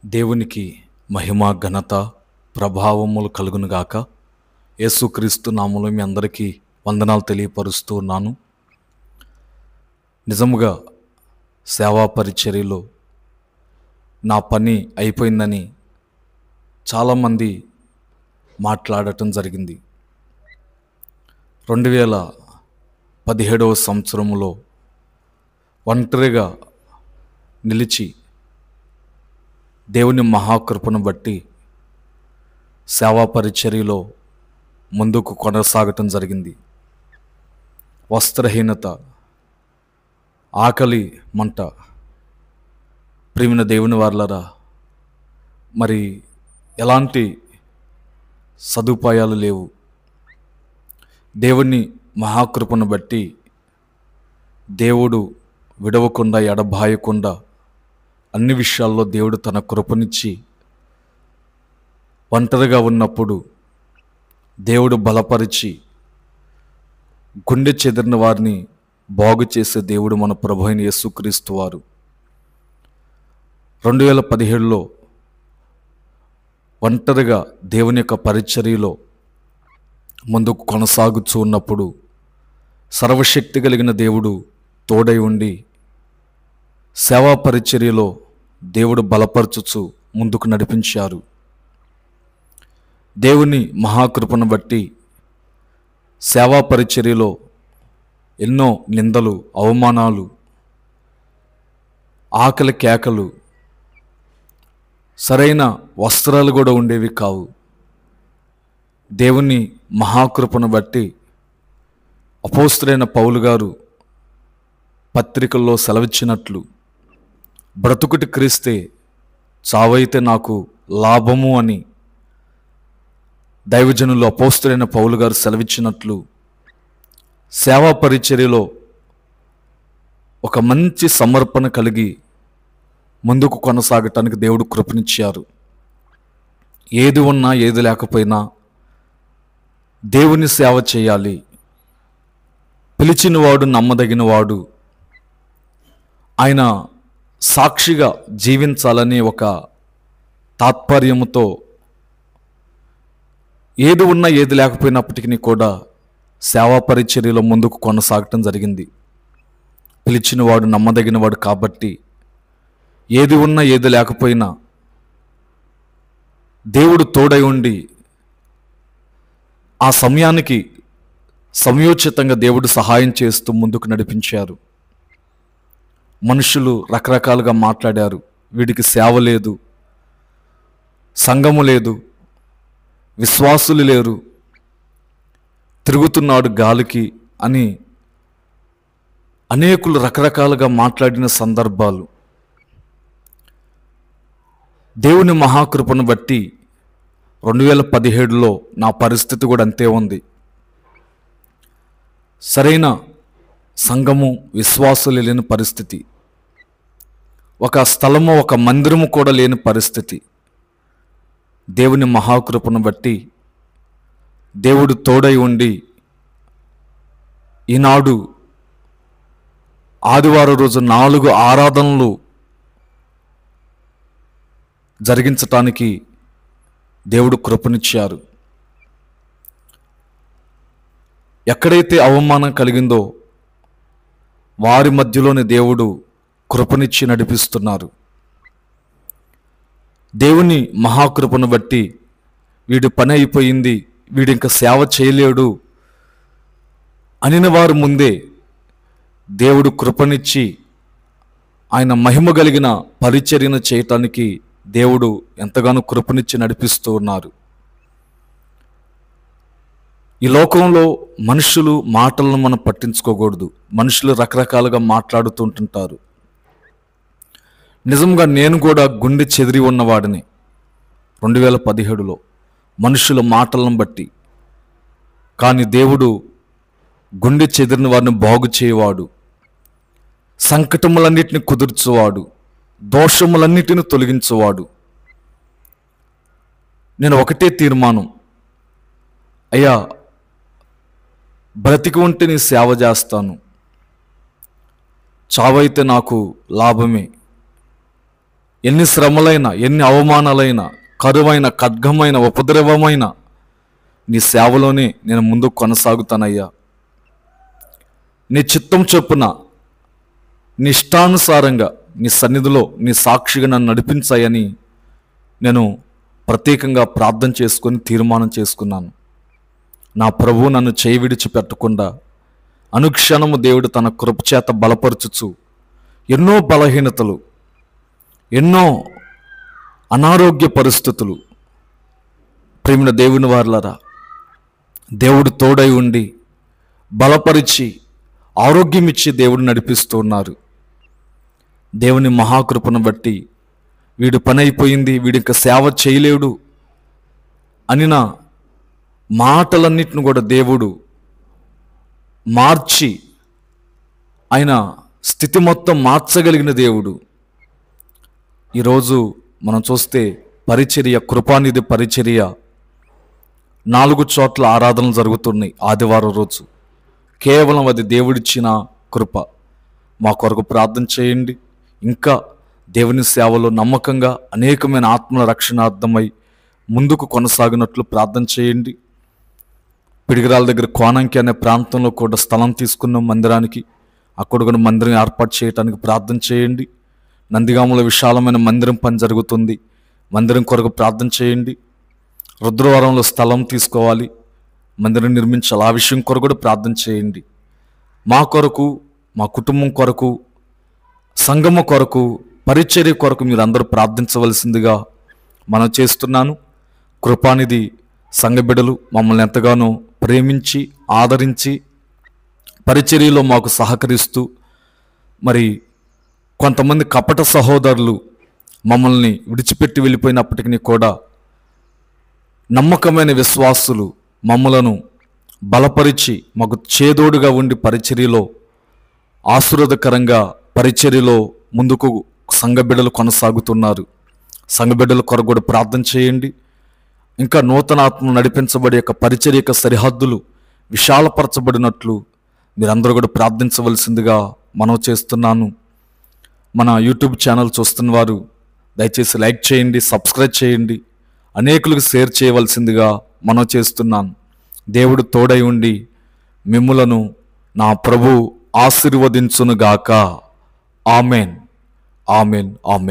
దేవునికి మహిమ ఘనత ప్రభావములు కలుగునుగాక. యేసుక్రీస్తు నామములో మీ అందరికీ వందనాలు తెలియపరుస్తూ ఉన్నాను. నిజముగా సేవా పరిచర్యలో నా పని అయిపోయిందని చాలామంది మాట్లాడటం జరిగింది. 2017వ సంవత్సరంలో ఒంటరిగా నిలిచి దేవుని మహాకృపను బట్టి సేవా పరిచర్యలో ముందుకు కొనసాగటం జరిగింది. వస్త్రహీనత, ఆకలి మంట, ప్రియమైన దేవుని వారలారా, మరి ఎలాంటి సదుపాయాలు లేవు. దేవుని మహాకృపను బట్టి దేవుడు విడవకుండా ఎడబాయకుండా అన్ని విషయాల్లో దేవుడు తన కృపనిచ్చి ఒంటరిగా ఉన్నప్పుడు దేవుడు బలపరిచి గుండె చెదిరిన వారిని బాగు చేసే దేవుడు మన ప్రభు అయిన యేసుక్రీస్తు వారు. 2017లో ఒంటరిగా దేవుని యొక్క పరిచర్యలో ముందుకు కొనసాగుతూ ఉన్నప్పుడు సర్వశక్తి కలిగిన దేవుడు తోడై ఉండి సేవా పరిచర్యలో దేవుడు బలపరచుచు ముందుకు నడిపించారు. దేవుని మహాకృపను బట్టి సేవా పరిచర్యలో ఎన్నో నిందలు, అవమానాలు, ఆకలి కేకలు, సరైన వస్త్రాలు కూడా ఉండేవి కావు. దేవుని మహాకృపను బట్టి అపోస్తలుడైన పౌలు గారు పత్రికల్లో సెలవిచ్చినట్లు, బ్రతుకుటి క్రీస్తే, చావైతే నాకు లాభము అని దైవజనులు అపోస్తలుడైన పౌలు గారు సెలవిచ్చినట్లు సేవా పరిచర్యలో ఒక మంచి సమర్పణ కలిగి ముందుకు కొనసాగటానికి దేవుడు కృపనిచ్చారు. ఏది ఉన్నా ఏది లేకపోయినా దేవుని సేవ చేయాలి, పిలిచినవాడు నమ్మదగినవాడు, ఆయన సాక్షిగా జీవించాలని ఒక తాత్పర్యముతో ఏది ఉన్నా ఏది లేకపోయినప్పటికీ కూడా సేవా పరిచర్యలో ముందుకు కొనసాగటం జరిగింది. పిలిచినవాడు నమ్మదగినవాడు కాబట్టి ఏది ఉన్నా ఏది లేకపోయినా దేవుడు తోడై ఉండి ఆ సమయానికి సమయోచితంగా దేవుడు సహాయం చేస్తూ ముందుకు నడిపించారు. మనుషులు రకరకాలుగా మాట్లాడారు. వీడికి సేవ లేదు, సంఘము లేదు, విశ్వాసులు లేరు, తిరుగుతున్నాడు గాలికి అని అనేకులు రకరకాలుగా మాట్లాడిన సందర్భాలు. దేవుని మహాకృపను బట్టి 2017లో నా పరిస్థితి కూడా అంతే ఉంది. సరైన సంఘము, విశ్వాసులు లేని పరిస్థితి, ఒక స్థలము, ఒక మందిరము కూడా లేని పరిస్థితి. దేవుని మహాకృపను బట్టి దేవుడు తోడై ఉండి ఈనాడు ఆదివారం రోజు 4 ఆరాధనలు జరిగించటానికి దేవుడు కృపనిచ్చారు. ఎక్కడైతే అవమానం కలిగిందో వారి మధ్యలోనే దేవుడు కృపనిచ్చి నడిపిస్తున్నారు. దేవుని మహాకృపను బట్టి వీడి పని అయిపోయింది, వీడి ఇంకా సేవ చేయలేడు అనిన వారు ముందే దేవుడు కృపనిచ్చి ఆయన మహిమ కలిగిన పరిచర్యను చేయటానికి దేవుడు ఎంతగానో కృపనిచ్చి నడిపిస్తూ ఉన్నారు. ఈ లోకంలో మనుషులు మాటలను మనం పట్టించుకోకూడదు. మనుషులు రకరకాలుగా మాట్లాడుతుంటుంటారు. నిజంగా నేను కూడా గుండె చెదిరి ఉన్నవాడిని 2017లో మనుషుల మాటలను బట్టి. కానీ దేవుడు గుండె చెదిరిన వారిని బాగు చేయవాడు, సంకటములన్నిటిని కుదుర్చువాడు, దోషములన్నిటిని తొలగించువాడు. నేను ఒకటే తీర్మానం, అయ్యా బ్రతికి ఉంటే నీ సేవ చేస్తాను, చావైతే నాకు లాభమే. ఎన్ని శ్రమలైనా, ఎన్ని అవమానాలైనా, కరువైన, ఖడ్గమైన, ఉపద్రవమైన నీ సేవలోనే నేను ముందుకు కొనసాగుతానయ్యా. నీ చిత్తం చొప్పున, నీ ఇష్టానుసారంగా నీ సన్నిధిలో నీ సాక్షిగా నన్ను నడిపించాయని నేను ప్రత్యేకంగా ప్రార్థన చేసుకొని తీర్మానం చేసుకున్నాను. నా ప్రభువు నన్ను చేయి విడిచిపెట్టకుండా అనుక్షణము దేవుడు తన కృపచేత బలపరచుచు ఎన్నో బలహీనతలు, ఎన్నో అనారోగ్య పరిస్థితులు, ప్రేమిన దేవుని వారలారా, దేవుడు తోడై ఉండి బలపరిచి ఆరోగ్యం ఇచ్చి దేవుడు నడిపిస్తూ ఉన్నారు. దేవుని మహాకృపను బట్టి వీడు పని అయిపోయింది, వీడి ఇంకా సేవ చేయలేడు అనిన మాటలన్నిటిని కూడా దేవుడు మార్చి ఆయన స్థితి మొత్తం మార్చగలిగిన దేవుడు. ఈరోజు మనం చూస్తే పరిచర్య, కృపానిధి పరిచర్య 4 చోట్ల ఆరాధనలు జరుగుతున్నాయి. ఆదివారం రోజు కేవలం అది దేవుడిచ్చిన కృప. మా కొరకు ప్రార్థన చేయండి. ఇంకా దేవుని సేవలో నమ్మకంగా అనేకమైన ఆత్మల రక్షణార్థమై ముందుకు కొనసాగినట్లు ప్రార్థన చేయండి. పిడిగిరాల దగ్గర కోనంకి అనే ప్రాంతంలో కూడా స్థలం తీసుకున్నాం మందిరానికి. అక్కడ కూడా మందిరం ఏర్పాటు చేయడానికి ప్రార్థన చేయండి. నందిగామలో విశాలమైన మందిరం పని జరుగుతుంది. మందిరం కొరకు ప్రార్థన చేయండి. రుద్రవరంలో స్థలం తీసుకోవాలి, మందిరం నిర్మించాలి. ఆ విషయం కొరకు కూడా ప్రార్థన చేయండి. మా కొరకు, మా కుటుంబం కొరకు, సంఘమ కొరకు, పరిచర్య కొరకు మీరు అందరూ ప్రార్థించవలసిందిగా మనం చేస్తున్నాను. కృపానిధి సంఘ బిడ్డలు మమ్మల్ని ఎంతగానో ప్రేమించి ఆదరించి పరిచర్యలో మాకు సహకరిస్తూ, మరి కొంతమంది కపట సహోదరులు మమ్మల్ని విడిచిపెట్టి వెళ్ళిపోయినప్పటికీ కూడా నమ్మకమైన విశ్వాసులు మమ్మలను బలపరిచి మాకు చేదోడుగా ఉండి పరిచర్యలో ఆశీర్వాదకరంగా పరిచర్యలో ముందుకు సంఘ బిడ్డలు కొనసాగుతున్నారు. సంఘ బిడ్డల కొరకు కూడా ప్రార్థన చేయండి. ఇంకా నూతన ఆత్మ నడిపించబడే యొక్క పరిచర్య యొక్క సరిహద్దులు విశాలపరచబడినట్లు మీరందరూ కూడా ప్రార్థించవలసిందిగా మనం చేస్తున్నాను. మన యూట్యూబ్ ఛానల్ చూస్తున్న వారు దయచేసి లైక్ చేయండి, సబ్స్క్రైబ్ చేయండి, అనేకులకు షేర్ చేయవలసిందిగా మనం చేస్తున్నాను. దేవుడు తోడై ఉండి మిమ్ములను నా ప్రభు ఆశీర్వదించునుగాక. Amen, amen, amen.